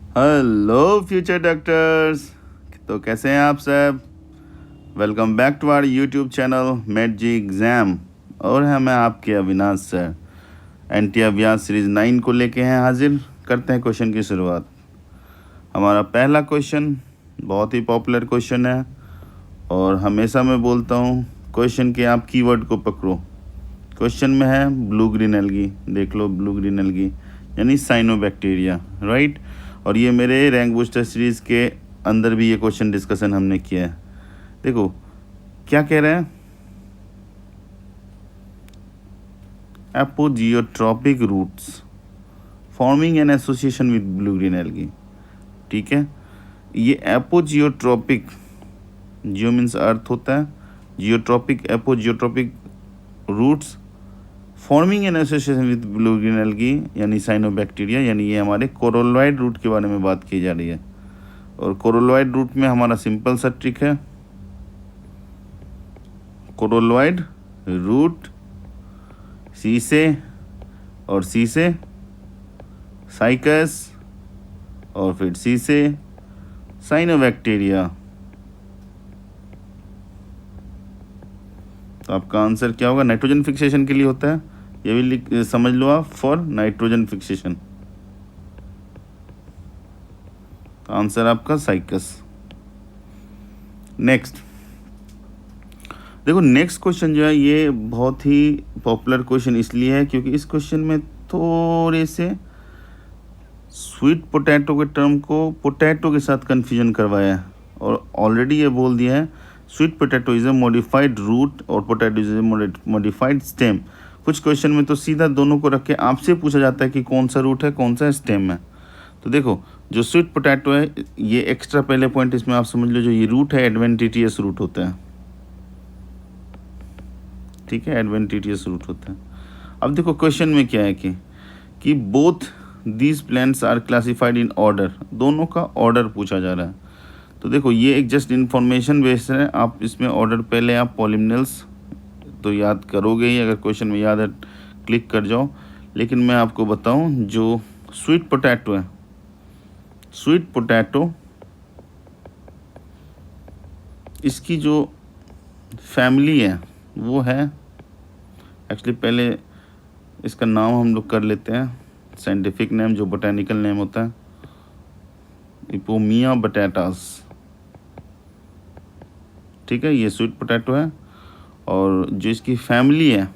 Hello future doctors. तो कैसे हैं आप सब? Welcome back to our YouTube channel मेट जी एग्ज़ाम। और हैं मैं आपके अविनाश सर। एंटी अभ्यास सीरीज़ 9 को लेके हैं हाजिर। करते हैं क्वेश्चन की शुरुआत। हमारा पहला क्वेश्चन बहुत ही पॉपुलर क्वेश्चन है और हमेशा मैं बोलता हूँ क्वेश्चन के आप कीवर्ड को पकड़ो। क्वेश्चन में है ब्लू ग्रीन एल्गी। देख लो, ब्लू ग्रीन एल्गी यानी साइनोबैक्टीरिया, राइट। और ये मेरे रैंक बूस्टर सीरीज़ के अंदर भी ये क्वेश्चन डिस्कशन हमने किया है। देखो क्या कह रहे हैं, apogeotropic roots forming an association with blue green algae. ठीक है, ये एपोजियोट्रॉपिक, जियो मीन्स अर्थ होता है, geotropic apogeotropic roots forming an association with blue green algae यानी साइनोबैक्टीरिया, यानी ये हमारे कोरोलॉइड रूट के बारे में बात की जा रही है। और कोरोलॉइड रूट में हमारा सिंपल सा ट्रिक है, कोरोलॉइड रूट सी से और सी से साइकस और फिर सी से साइनोबैक्टीरिया। तो आपका आंसर क्या होगा? नाइट्रोजन फिक्सेशन के लिए होता है, ये भी समझ लो आप, फॉर नाइट्रोजन फिक्सेशन। तो आंसर आपका साइकस। नेक्स्ट देखो, नेक्स्ट क्वेश्चन जो है ये बहुत ही पॉपुलर क्वेश्चन इसलिए है क्योंकि इस क्वेश्चन में थोड़े से स्वीट पोटैटो के टर्म को पोटैटो के साथ कन्फ्यूजन करवाया है और ऑलरेडी ये बोल दिया है sweet potato is a modified root और potato is a modified stem. कुछ क्वेश्चन में तो सीधा दोनों को रख के आपसे पूछा जाता है कि कौन सा रूट है कौन सा स्टेम है। तो देखो, जो स्वीट पोटैटो है, ये एक्स्ट्रा पहले पॉइंट इसमें आप समझ लो, जो ये रूट है एडवेंटिटियस रूट होता है। ठीक है, एडवेंटिटियस रूट होता है। अब देखो क्वेश्चन में क्या है कि both these plants are classified in order, दोनों का ऑर्डर पूछा जा रहा है। तो देखो ये एक जस्ट इन्फॉर्मेशन बेस्ड है, आप इसमें ऑर्डर पहले आप पॉलिमिनल्स तो याद करोगे ही, अगर क्वेश्चन में याद है क्लिक कर जाओ। लेकिन मैं आपको बताऊं, जो स्वीट पोटैटो है, स्वीट पोटैटो इसकी जो फैमिली है वो है, एक्चुअली पहले इसका नाम हम लोग कर लेते हैं, साइंटिफिक नेम जो बोटेनिकल नेम होता है, इपोमिया बटाटास। ठीक है, ये स्वीट पोटैटो है और जो इसकी फैमिली है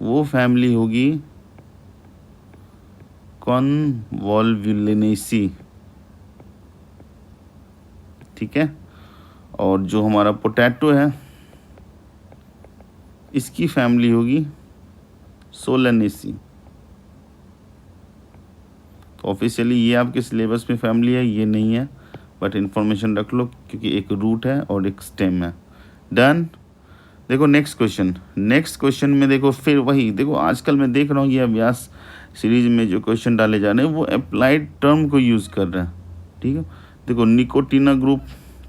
वो फैमिली होगी कॉन्वोल्वुलिनेसी। ठीक है, और जो हमारा पोटैटो है इसकी फैमिली होगी सोलेनेसी। तो ऑफिशियली ये आपके सिलेबस में फैमिली है, ये नहीं है, बट इन्फॉर्मेशन रख लो क्योंकि एक रूट है और एक स्टेम है। डन। देखो नेक्स्ट क्वेश्चन, नेक्स्ट क्वेश्चन में देखो फिर वही, देखो आजकल मैं देख रहा हूँ ये अभ्यास सीरीज में जो क्वेश्चन डाले जा रहे हैं वो अप्लाइड टर्म को यूज़ कर रहे हैं। ठीक है, देखो निकोटीना ग्रुप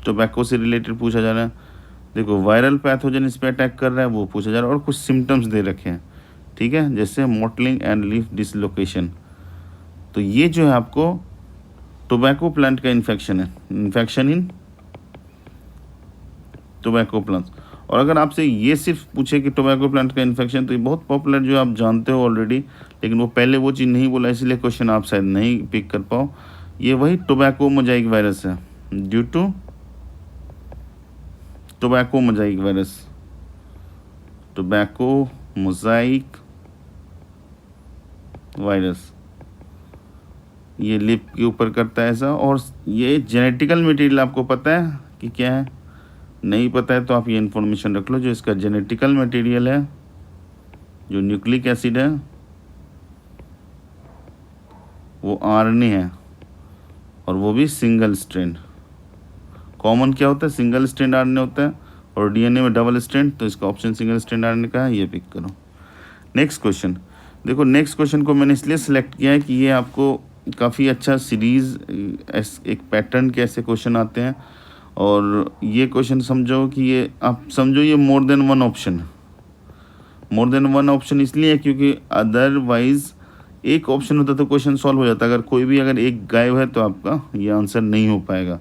टोबैको से रिलेटेड पूछा जा रहा है, देखो वायरल पैथोजन इस पर अटैक कर रहा है वो पूछा जा रहा है, और कुछ सिम्टम्स दे रखे हैं। ठीक है, जैसे मोटलिंग एंड लीफ डिसलोकेशन। तो ये जो है आपको टोबैको प्लांट का इन्फेक्शन है, इन्फेक्शन इन टोबैको प्लांट्स। और अगर आपसे ये सिर्फ पूछे कि टोबैको प्लांट का इन्फेक्शन, तो ये बहुत पॉपुलर जो आप जानते हो ऑलरेडी, लेकिन वो पहले वो चीज़ नहीं बोला इसलिए क्वेश्चन आप शायद नहीं पिक कर पाओ। ये वही टोबैको मोजाइक वायरस है, due to tobacco mosaic virus, tobacco mosaic virus, ये लिप के ऊपर करता है ऐसा। और ये जेनेटिकल मटेरियल आपको पता है कि क्या है? नहीं पता है तो आप ये इन्फॉर्मेशन रख लो, जो इसका जेनेटिकल मटेरियल है, जो न्यूक्लिक एसिड है वो आरएनए है, और वो भी सिंगल स्ट्रैंड। कॉमन क्या होता है? सिंगल स्ट्रैंड आरएनए होता है, और डीएनए में डबल स्ट्रैंड, तो इसका ऑप्शन सिंगल स्ट्रैंड आरएनए का है, ये पिक करो। नेक्स्ट क्वेश्चन देखो, नेक्स्ट क्वेश्चन को मैंने इसलिए सेलेक्ट किया है कि ये आपको काफ़ी अच्छा सीरीज़, एक पैटर्न के ऐसे क्वेश्चन आते हैं, और ये क्वेश्चन समझो कि ये आप समझो ये मोर देन वन ऑप्शन है। मोर देन वन ऑप्शन इसलिए है क्योंकि अदरवाइज़ एक ऑप्शन होता तो क्वेश्चन सॉल्व हो जाता, अगर कोई भी अगर एक गायब है तो आपका ये आंसर नहीं हो पाएगा।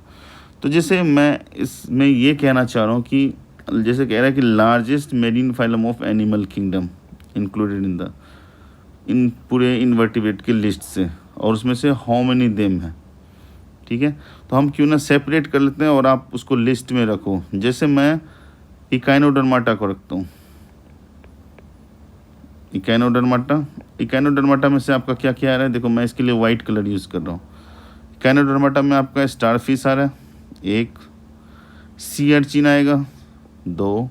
तो जैसे मैं इसमें ये कहना चाह रहा हूँ कि जैसे कह रहा है कि largest marine phylum of animal kingdom included in पूरे इनवर्टिब्रेट की लिस्ट से, और उसमें से हाउ मेनी देम है। ठीक है, तो हम क्यों ना सेपरेट कर लेते हैं और आप उसको लिस्ट में रखो। जैसे मैं इकाइनोडर्माटा को रखता हूँ, इकाइनोडर्माटा में से आपका क्या क्या आ रहा है, देखो मैं इसके लिए वाइट कलर यूज़ कर रहा हूँ। इकाइनोडर्माटा में आपका स्टार फिश आ रहा है 1, सी अर्चिन आएगा 2,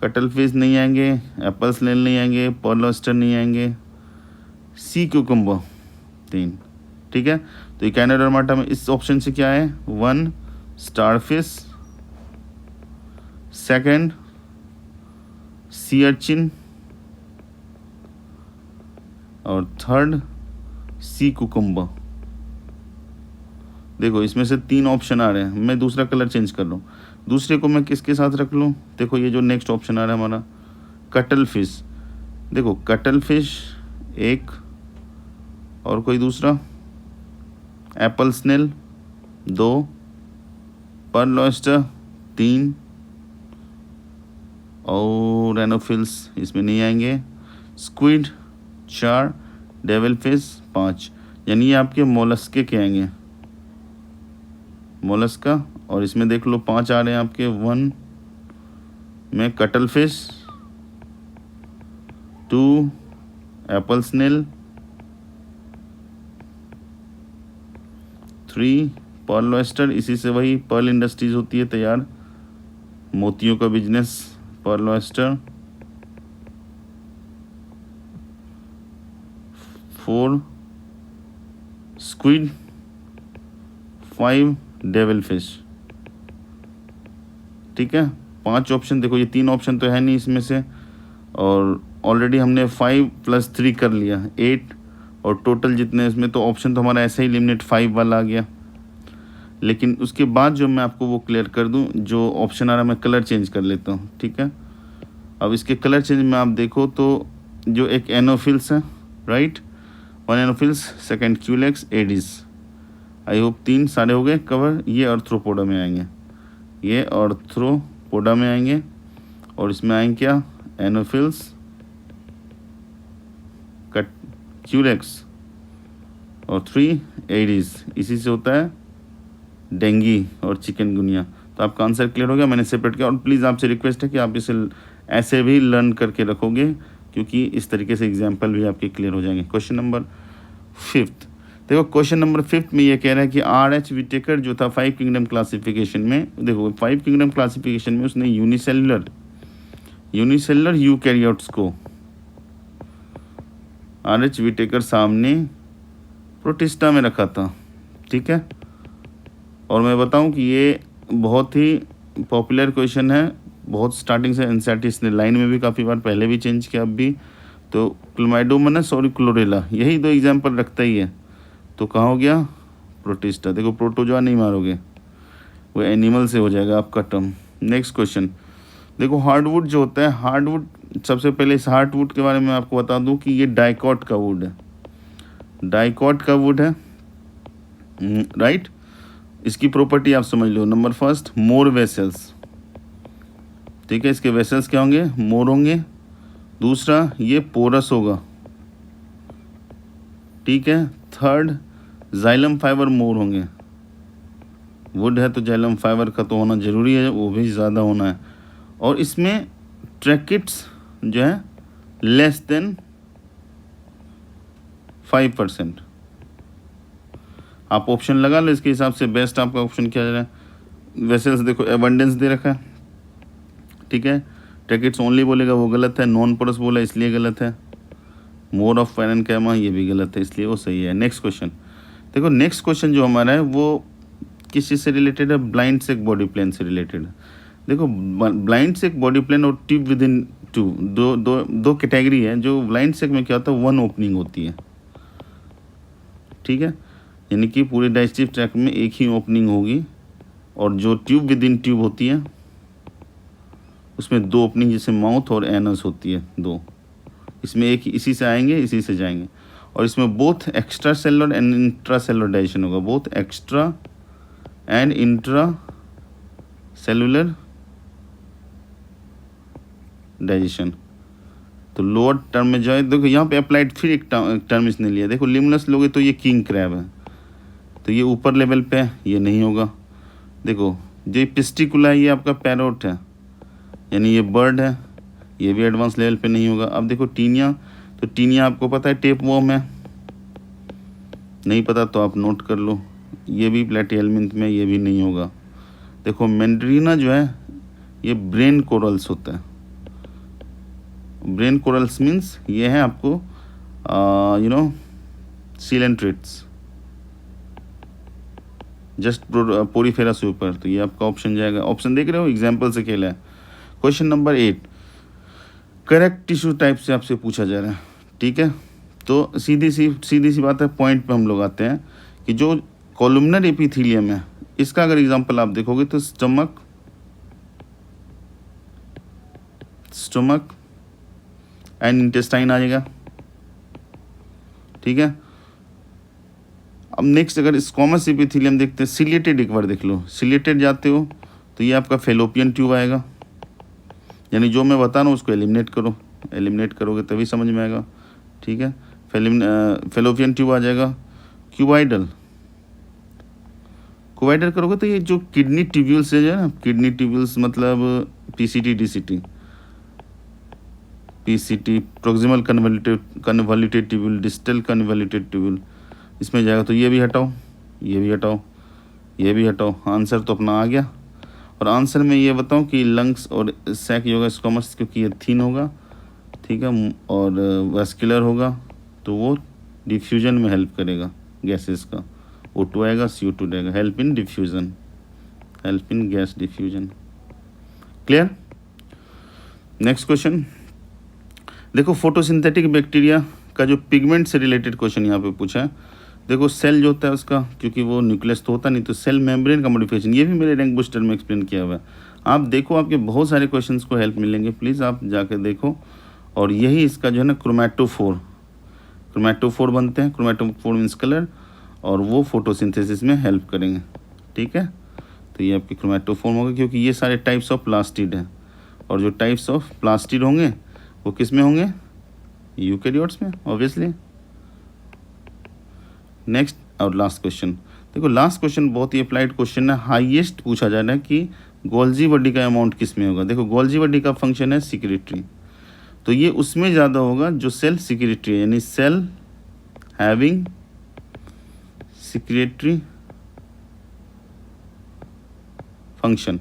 कटल फिश नहीं आएंगे, एप्पल स्नेल नहीं आएंगे, पर्ल ऑयस्टर नहीं आएंगे, सी क्यूकम्बर 3। ठीक है, तो इकाइनोडर्माटा में इस ऑप्शन से क्या है, 1 स्टार फिश, 2 सी अर्चिन और 3 सी कुकुम्बर। देखो इसमें से 3 ऑप्शन आ रहे हैं, मैं दूसरा कलर चेंज कर रहा हूँ। दूसरे को मैं किसके साथ रख लूँ, देखो ये जो नेक्स्ट ऑप्शन आ रहा है हमारा कटल फिश। देखो कटल फिश 1 और कोई दूसरा, एप्पल स्नेल 2, पर्ल ऑयस्टर 3 और एनोफिल्स इसमें नहीं आएंगे, स्क्विड 4, डेविल फिश 5। यानी ये आपके मोलस्के के आएंगे, मोलस्का। और इसमें देख लो 5 आ रहे हैं आपके, 1 में cuttlefish, 2 apple snail, 3 pearl oyster, इसी से वही पर्ल इंडस्ट्रीज होती है तैयार, मोतियों का business, pearl oyster, 4 squid, 5 devil fish. ठीक है, 5 ऑप्शन। देखो ये 3 ऑप्शन तो है नहीं इसमें से, और ऑलरेडी हमने 5 + 3 कर लिया 8, और टोटल जितने इसमें तो ऑप्शन तो हमारा ऐसा ही लिमिट 5 वाला आ गया। लेकिन उसके बाद जो मैं आपको वो क्लियर कर दूं, जो ऑप्शन आ रहा है मैं कलर चेंज कर लेता हूं। ठीक है, अब इसके कलर चेंज में आप देखो तो जो एक एनोफिल्स है, right, 1 Anopheles, 2 Culex, Aedes, I hope 3 सारे हो गए कवर। ये आर्थ्रोपोडा में आएंगे, ये आर्थ्रोपोडा में आएंगे, और इसमें आएंगे क्या, एनोफिल्स, क्यूलेक्स और 3 एडिस। इसी से होता है डेंगी और चिकनगुनिया। तो आपका आंसर क्लियर हो गया, मैंने सेपरेट किया। और प्लीज़ आपसे रिक्वेस्ट है कि आप इसे ऐसे भी लर्न करके रखोगे, क्योंकि इस तरीके से एग्जाम्पल भी आपके क्लियर हो जाएंगे। क्वेश्चन नंबर 5, देखो क्वेश्चन नंबर 5 में ये कह रहा है कि R.H. विटेकर जो था 5 किंगडम क्लासिफिकेशन में, देखो 5 किंगडम क्लासिफिकेशन में उसने यूनिसेलुलर यूकैरियोट्स को R.H. विटेकर सामने प्रोटिस्टा में रखा था। ठीक है, और मैं बताऊं कि ये बहुत ही पॉपुलर क्वेश्चन है, बहुत स्टार्टिंग से एनसीईआरटी ने लाइन में भी काफ़ी बार पहले भी चेंज किया, अब भी। तो क्लोमाइडोमोनास और क्लोरेला यही 2 एग्जाम्पल रखता ही है। तो कहाँ हो गया, प्रोटिस्टा। देखो प्रोटोजोआ नहीं मारोगे, वो एनिमल से हो जाएगा आपका टर्म। नेक्स्ट क्वेश्चन, देखो हार्डवुड जो होता है, हार्डवुड, सबसे पहले इस हार्डवुड के बारे में आपको बता दूं कि ये डाइकॉट का वुड है, डाइकॉट का वुड है, राइट। इसकी प्रॉपर्टी आप समझ लो। नंबर 1 मोर वेसल्स, ठीक है, इसके वेसल्स क्या होंगे, मोर होंगे। दूसरा ये पोरस होगा, ठीक है। 3 जाइलम फाइबर मोर होंगे, वुड है तो जाइलम फाइबर का तो होना ज़रूरी है, वो भी ज़्यादा होना है। और इसमें ट्रैकिट्स जो है लेस देन 5%। आप ऑप्शन लगा लो, इसके हिसाब से बेस्ट आपका ऑप्शन क्या है। वेसल्स देखो एबंडेंस दे रखा है, ठीक है। ट्रैकिट्स ओनली बोलेगा वो गलत है, नॉन पोरस बोला इसलिए गलत है, मोर ऑफ पैरेन्काइमा ये भी गलत है, इसलिए वो सही है। नेक्स्ट क्वेश्चन देखो, नेक्स्ट क्वेश्चन जो हमारा है वो किस चीज़ से रिलेटेड है, ब्लाइंड सेक बॉडी प्लान से रिलेटेड है। देखो ब्लाइंड सेक बॉडी प्लान और ट्यूब विद इन टू दो कैटेगरी है। जो ब्लाइंड सेक में क्या होता है, 1 ओपनिंग होती है, ठीक है, यानी कि पूरे डाइजेस्टिव ट्रैक्ट में एक ही ओपनिंग होगी। और जो ट्यूब विद इन ट्यूब होती है उसमें 2 ओपनिंग, जैसे माउथ और एनस होती है 2, इसमें एक इसी से आएंगे इसी से जाएंगे। और इसमें both extra cellular and intra cellular digestion होगा, both extra and intra cellular digestion. तो लोअर टर्म में जाए, देखो यहाँ पे अप्लाइड फिर एक टर्म इसने लिया, देखो लिमनस लोगे तो ये किंग क्रैब है, तो ये ऊपर लेवल पे है, ये नहीं होगा। देखो जो पिस्टिकुला है ये आपका पैरोट है, यानी ये बर्ड है, ये भी एडवांस लेवल पे नहीं होगा। अब देखो टीनिया, तो टीनिया आपको पता है टेप वॉर्म है, नहीं पता तो आप नोट कर लो, ये भी प्लेटिहेल्मिंथ में, ये भी नहीं होगा। देखो मैंड्रीना जो है ये ब्रेन कोरल्स होता है, ब्रेन कोरल्स मीन्स ये है आपको सीलेंट्रेट्स, जस्ट पोरीफेरा से ऊपर, तो ये आपका ऑप्शन जाएगा। ऑप्शन देख रहे हो, एग्जाम्पल से खेला है। Question number 8 correct tissue type से आपसे पूछा जा रहा है, ठीक है। तो सीधी सी बात है, पॉइंट पे हम लोग आते हैं कि जो कॉलुमनर एपिथेलियम है इसका अगर एग्जांपल आप देखोगे तो स्टमक एंड इंटेस्टाइन आ जाएगा, ठीक है। अब नेक्स्ट अगर स्क्वामस एपिथेलियम देखते हैं, सिलिएटेड एक बार देख लो, सिलिएटेड जाते हो तो ये आपका फेलोपियन ट्यूब आएगा, यानी जो मैं बता रहा हूँ उसको एलिमिनेट करो, एलिमिनेट करोगे तभी समझ में आएगा, ठीक है। फेलोपियन ट्यूब आ जाएगा। क्यूबाइडल करोगे तो ये जो किडनी ट्यूब्यूल्स है ना, किडनी ट्यूब्यूल्स मतलब PCT DCT, PCT proximal कन्वॉल्यूटेड tubule, distal कन्वॉल्यूटेड tubule, इसमें जाएगा। तो ये भी हटाओ, ये भी हटाओ, ये भी हटाओ, आंसर तो अपना आ गया। और आंसर में ये बताऊं कि लंग्स और सैक होगा स्क्वामस, क्योंकि ये थीन होगा, ठीक है, और वेस्कुलर होगा तो वो डिफ्यूजन में हेल्प करेगा गैसेस का, O2 आएगा, CO2 रहेगा, help in diffusion, help in gas diffusion. Clear. Next question देखो, फोटोसिंथेटिक बैक्टीरिया का जो पिगमेंट से रिलेटेड क्वेश्चन यहाँ पे पूछा है। देखो सेल जो होता है उसका, क्योंकि वो न्यूक्लियस तो होता नहीं, तो सेल मेम्ब्रेन का मॉडिफिकेशन, ये भी मेरे रैंक बूस्टर में एक्सप्लेन किया हुआ है। आप देखो, आपके बहुत सारे क्वेश्चंस को हेल्प मिलेंगे, प्लीज़ आप जाकर देखो। और यही इसका जो है ना क्रोमैटोफोर बनते हैं, क्रोमैटोफोर मीन्स कलर, और वो फोटोसिंथेसिस में हेल्प करेंगे, ठीक है। तो ये आपकी क्रोमैटोफोर होगा, क्योंकि ये सारे टाइप्स ऑफ प्लास्टिड हैं, और जो टाइप्स ऑफ प्लास्टिड होंगे वो किस में होंगे, यूकैरियोट्स में ऑब्वियसली। नेक्स्ट और लास्ट क्वेश्चन, देखो लास्ट क्वेश्चन बहुत ही अप्लाइड क्वेश्चन है, हाईएस्ट पूछा जा रहा है कि गोल्जी बॉडी का अमाउंट किस में होगा। देखो गोल्जी बॉडी का फंक्शन है सिक्रेटरी, तो ये उसमें ज़्यादा होगा जो सेल सिक्रेटरी है, यानी सेल हैविंग सिक्रेटरी फंक्शन,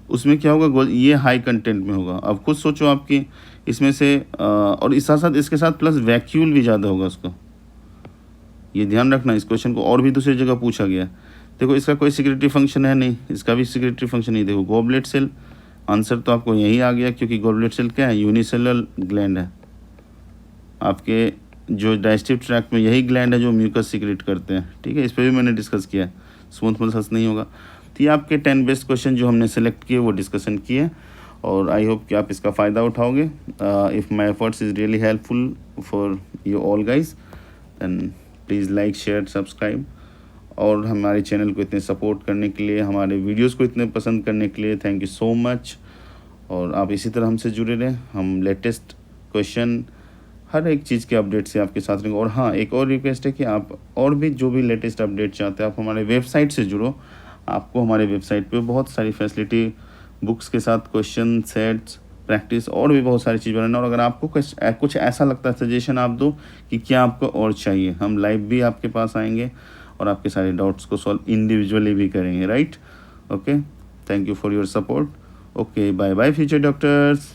उसमें क्या होगा, ये हाई कंटेंट में होगा। अब खुद सोचो आपकी इसमें से और इस साथ साथ इसके साथ प्लस वैक्यूल भी ज़्यादा होगा उसको, ये ध्यान रखना। इस क्वेश्चन को और भी दूसरी जगह पूछा गया। देखो इसका कोई सिक्रेटरी फंक्शन है नहीं, इसका भी सिक्रेटरी फंक्शन नहीं। देखो गॉबलेट सेल, आंसर तो आपको यही आ गया, क्योंकि गॉबलेट सेल क्या है, यूनिसेलुलर ग्लैंड है। आपके जो डाइजेस्टिव ट्रैक्ट में यही ग्लैंड है जो म्यूकस सिक्रेट करते हैं, ठीक है। इस पर भी मैंने डिस्कस किया, स्मूथ मसल्स नहीं होगा। तो ये आपके 10 बेस्ट क्वेश्चन जो हमने सेलेक्ट किए वो डिस्कशन किए, और आई होप कि आप इसका फ़ायदा उठाओगे। If my efforts is really helpful for you all guys, then please like share subscribe. और हमारे चैनल को इतने सपोर्ट करने के लिए, हमारे वीडियोस को इतने पसंद करने के लिए थैंक यू सो मच। और आप इसी तरह हमसे जुड़े रहें, हम लेटेस्ट क्वेश्चन हर एक चीज़ के अपडेट से आपके साथ रहेंगे। और हाँ, एक और रिक्वेस्ट है कि आप और भी जो भी लेटेस्ट अपडेट चाहते हैं आप हमारे वेबसाइट से जुड़ो। आपको हमारे वेबसाइट पे बहुत सारी फैसिलिटी, बुक्स के साथ क्वेश्चन सेट्स, प्रैक्टिस और भी बहुत सारी चीज़ बनाना। और अगर आपको कुछ ऐसा लगता है सजेशन आप दो कि क्या आपको और चाहिए, हम लाइव भी आपके पास आएंगे और आपके सारे डाउट्स को सॉल्व इंडिविजुअली भी करेंगे, right. Okay, thank you for your support. Okay, bye bye future doctors.